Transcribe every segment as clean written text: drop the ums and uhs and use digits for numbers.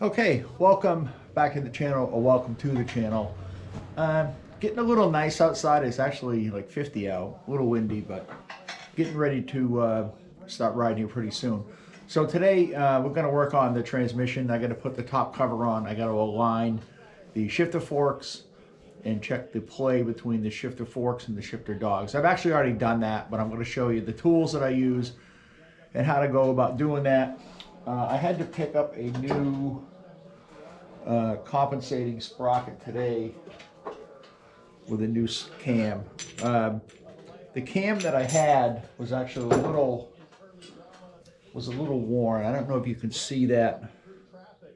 Okay, welcome back to the channel, or welcome to the channel. Getting a little nice outside. It's actually like 50 out, a little windy, but getting ready to start riding here pretty soon. So today we're going to work on the transmission. I got to put the top cover on. I got to align the shifter forks and check the play between the shifter forks and the shifter dogs. I've actually already done that, but I'm going to show you the tools that I use and how to go about doing that. I had to pick up a new compensating sprocket today with a new cam. The cam that I had was actually a little worn. I don't know if you can see that.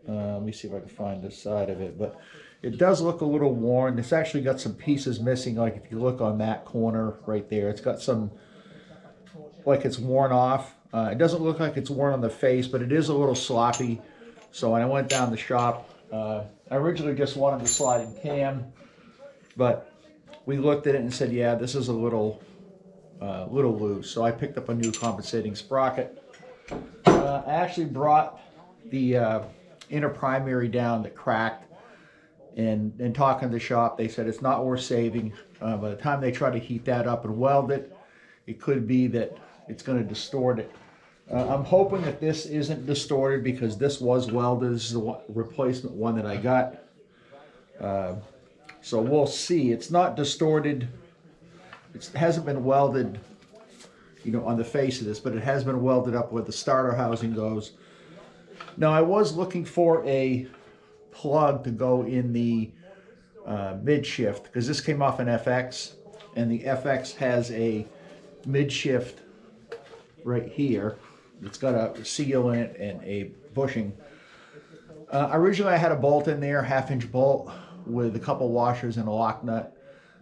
Let me see if I can find the side of it, but it does look a little worn. It's actually got some pieces missing. Like if you look on that corner right there, it's got some, like it's worn off. It doesn't look like it's worn on the face, but it is a little sloppy. So when I went down the shop, I originally just wanted the sliding cam, but we looked at it and said, yeah, this is a little loose. So I picked up a new compensating sprocket. I actually brought the inner primary down that cracked, and talking to the shop, they said it's not worth saving. By the time they try to heat that up and weld it, it could be that it's going to distort it. I'm hoping that this isn't distorted because this was welded. This is the replacement one that I got. So we'll see. It's not distorted. It hasn't been welded, you know, on the face of this, but it has been welded up where the starter housing goes. Now I was looking for a plug to go in the mid shift because this came off an FX, and the FX has a mid shift right here. It's got a seal in it and a bushing. Originally I had a bolt in there, 1/2-inch bolt with a couple washers and a lock nut,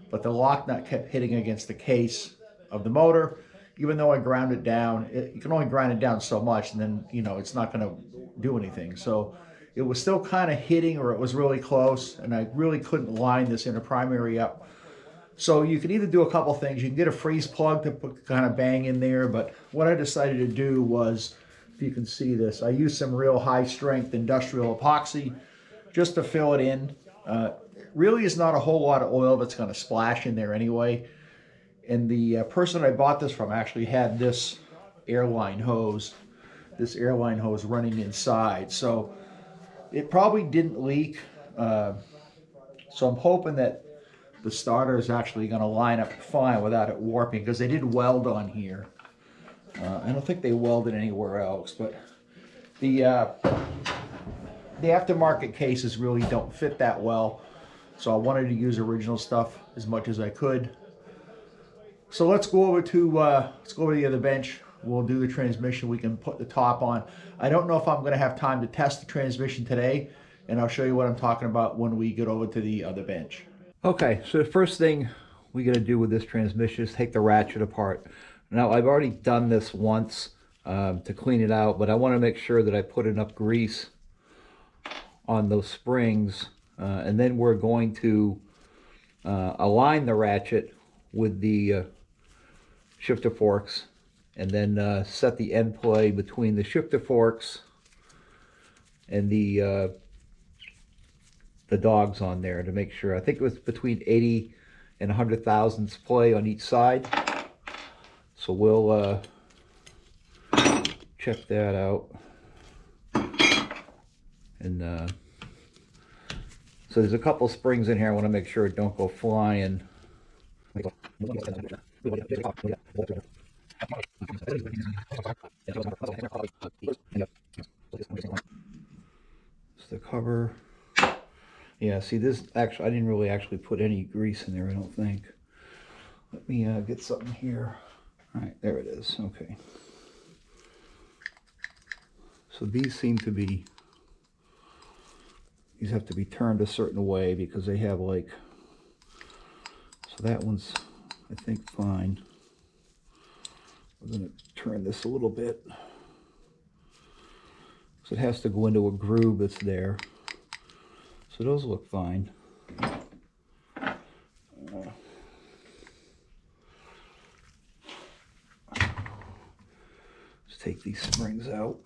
but the lock nut kept hitting against the case of the motor. Even though I ground it down, you can only grind it down so much, and then, you know, it's not going to do anything. So it was still kind of hitting, or it was really close, and I really couldn't line this inner primary up. So you can either do a couple things. You can get a freeze plug to put, kind of bang in there, but what I decided to do was, if you can see this, I used some real high strength industrial epoxy just to fill it in. It really is not a whole lot of oil that's going to splash in there anyway. And the person I bought this from actually had this airline hose running inside. So it probably didn't leak. So I'm hoping that the starter is actually going to line up fine without it warping, because they did weld on here. I don't think they welded anywhere else, but the aftermarket cases really don't fit that well. So I wanted to use original stuff as much as I could. So let's go over to the other bench. We'll do the transmission. We can put the top on. I don't know if I'm going to have time to test the transmission today, and I'll show you what I'm talking about when we get over to the other bench. Okay, so the first thing we got to do with this transmission is take the ratchet apart. Now, I've already done this once to clean it out, but I want to make sure that I put enough grease on those springs, and then we're going to align the ratchet with the shifter forks, and then set the end play between the shifter forks and the dogs on there to make sure. I think it was between 80 and 100 thousandths play on each side. So we'll check that out. And so there's a couple springs in here. I want to make sure it don't go flying. It's the cover. Yeah, see this, actually, I didn't really actually put any grease in there, I don't think. Let me get something here. All right, there it is, okay. So these seem to be, these have to be turned a certain way because they have like, so that one's, I think, fine. I'm gonna turn this a little bit. So it has to go into a groove that's there. So those look fine. Let's take these springs out.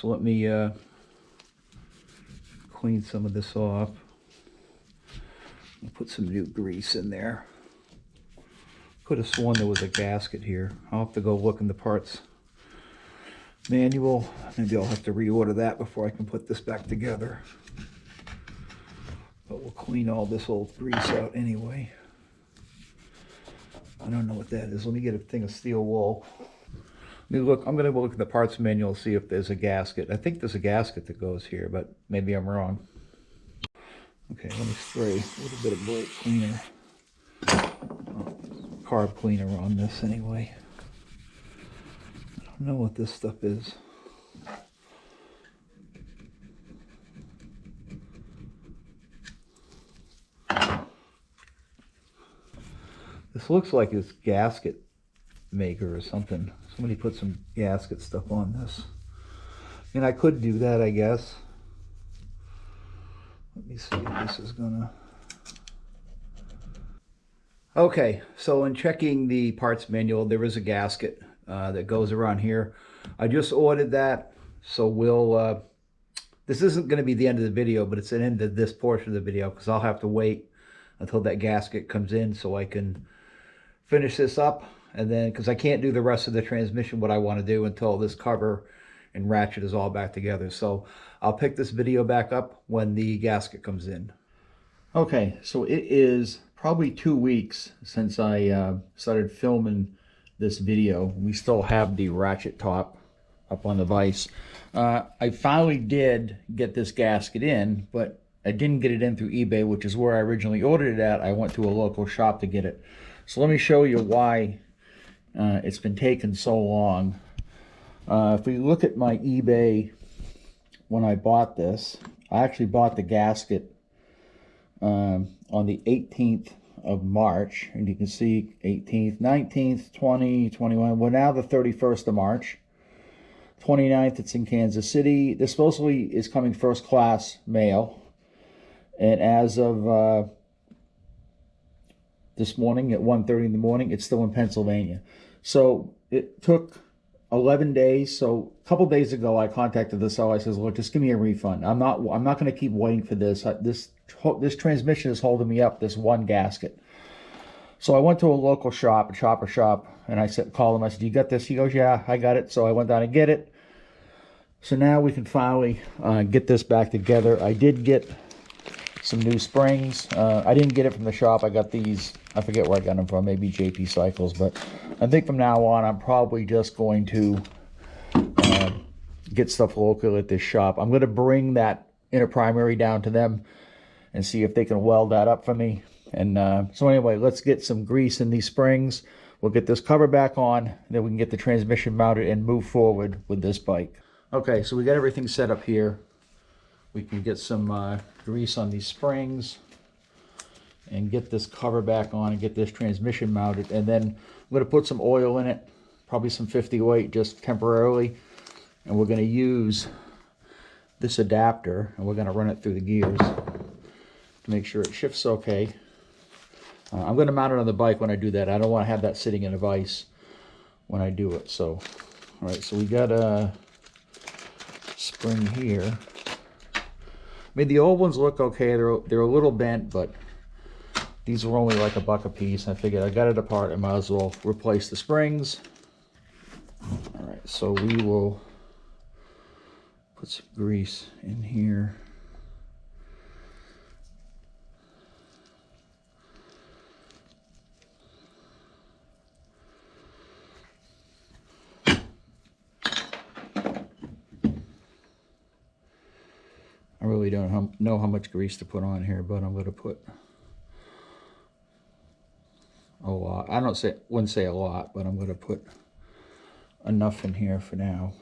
So let me clean some of this off. I'll put some new grease in there. Could have sworn there was a gasket here. I'll have to go look in the parts manual. Maybe I'll have to reorder that before I can put this back together. But we'll clean all this old grease out anyway. I don't know what that is. Let me get a thing of steel wool. I'm going to look at the parts manual and see if there's a gasket. I think there's a gasket that goes here, but maybe I'm wrong. Okay, let me spray a little bit of bolt cleaner, carb cleaner on this anyway. I don't know what this stuff is. This looks like it's gasket maker or something. Somebody put some gasket stuff on this. I mean, I could do that, I guess. Let me see if this is gonna... Okay, so in checking the parts manual, there is a gasket that goes around here. I just ordered that, so we'll... this isn't going to be the end of the video, but it's the end of this portion of the video, because I'll have to wait until that gasket comes in so I can finish this up. And then, because I can't do the rest of the transmission, what I want to do, until this cover and ratchet is all back together. So I'll pick this video back up when the gasket comes in. Okay, so it is probably 2 weeks since I started filming this video. We still have the ratchet top up on the vise. I finally did get this gasket in, but I didn't get it in through eBay, which is where I originally ordered it at. I went to a local shop to get it. So let me show you why it's been taking so long. If we look at my eBay when I bought this, I actually bought the gasket on the 18th of March, and you can see 18th, 19th, 20, 21. Well, now the 31st of March. 29th, it's in Kansas City. This supposedly is coming first class mail, and as of this morning at 1:30 in the morning, it's still in Pennsylvania. So it took 11 days. So a couple days ago, I contacted the seller. I says, "Look, just give me a refund. I'm not going to keep waiting for this. This transmission is holding me up. This one gasket." So I went to a local shop, a chopper shop, and I called him. I said, "You got this?" He goes, "Yeah, I got it." So I went down and get it. So now we can finally get this back together. I did get some new springs. I didn't get it from the shop. I got these. I forget where I got them from. Maybe JP Cycles. But I think from now on, I'm probably just going to get stuff local at this shop. I'm going to bring that inner primary down to them and see if they can weld that up for me. And so anyway, let's get some grease in these springs. We'll get this cover back on, and then we can get the transmission mounted and move forward with this bike. Okay, so we got everything set up here. We can get some grease on these springs and get this cover back on and get this transmission mounted. And then I'm going to put some oil in it, probably some 50-weight just temporarily. And we're going to use this adapter, and we're going to run it through the gears to make sure it shifts okay. I'm going to mount it on the bike when I do that. I don't want to have that sitting in a vise when I do it. So, all right, so we got a spring here. I mean, the old ones look okay. They're a little bent, but these were only like $1 a piece. I figured I got it apart, I might as well replace the springs. All right, so we will put some grease in here. I really don't know how much grease to put on here, but I'm going to put a lot. I wouldn't say a lot, but I'm going to put enough in here for now.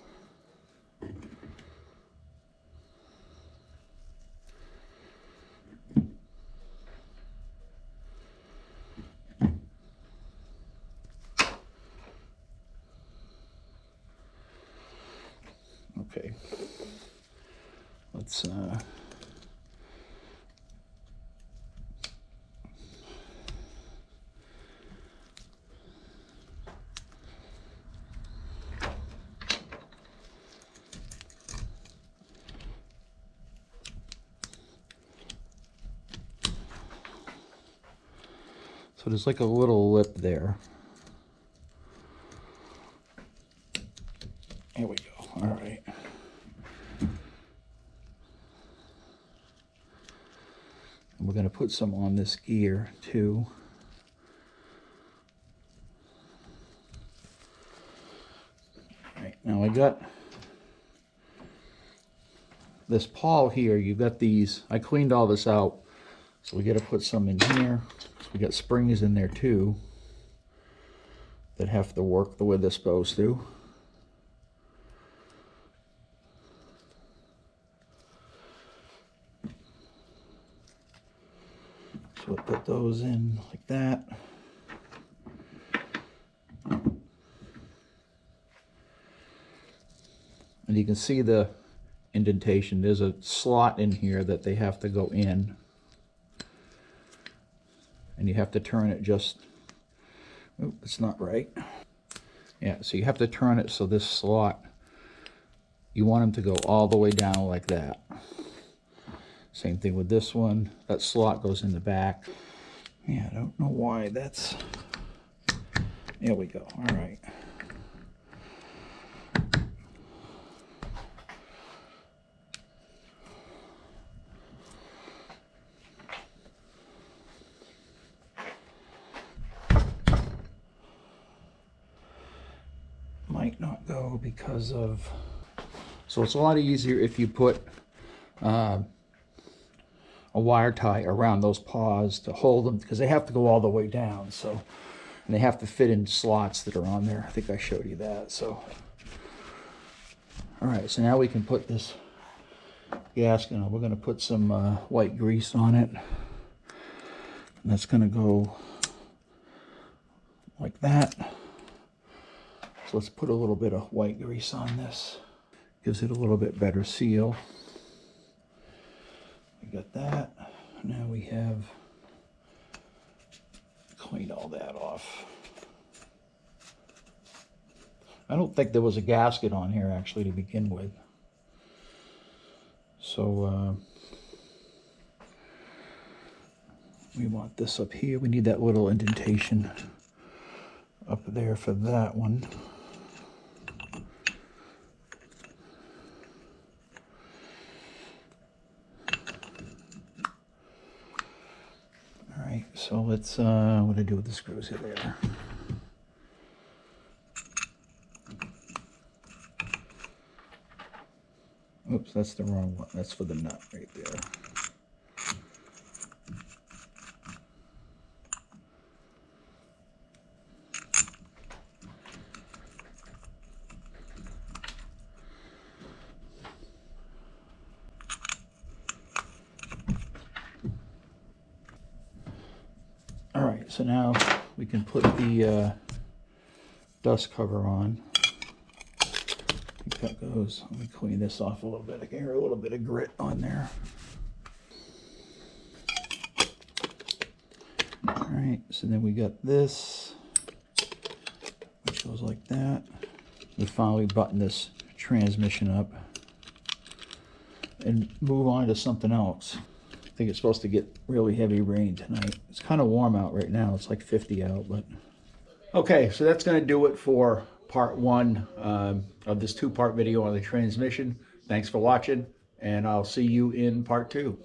Okay. Let's So there's like a little lip there. Here we go. All right. And we're going to put some on this gear too. All right. Now I got this pawl here. You've got these. I cleaned all this out. So we got to put some in here. So we got springs in there too that have to work the way they're supposed to. So we'll put those in like that. And you can see the indentation. There's a slot in here that they have to go in. And you have to turn it just, oh, it's not right. Yeah, so you have to turn it so this slot, you want them to go all the way down like that. Same thing with this one. That slot goes in the back. Yeah, I don't know why that's, there we go, all right. Might not go because of, so it's a lot easier if you put a wire tie around those paws to hold them, because they have to go all the way down. So, and they have to fit in slots that are on there. I think I showed you that. So, all right, so now we can put this gasket on. We're going to put some white grease on it. And that's going to go like that. So let's put a little bit of white grease on this. Gives it a little bit better seal. We got that. Now we have cleaned all that off. I don't think there was a gasket on here actually to begin with. So we want this up here. We need that little indentation up there for that one. So let's, what do I do with the screws here there? Oops, that's the wrong one. That's for the nut right there. So now we can put the dust cover on. I think that goes. Let me clean this off a little bit. I can hear a little bit of grit on there. All right, so then we got this, which goes like that. We finally button this transmission up and move on to something else. I think it's supposed to get really heavy rain tonight. It's kind of warm out right now. It's like 50 out, but. Okay, so that's going to do it for part one of this two-part video on the transmission. Thanks for watching, and I'll see you in part two.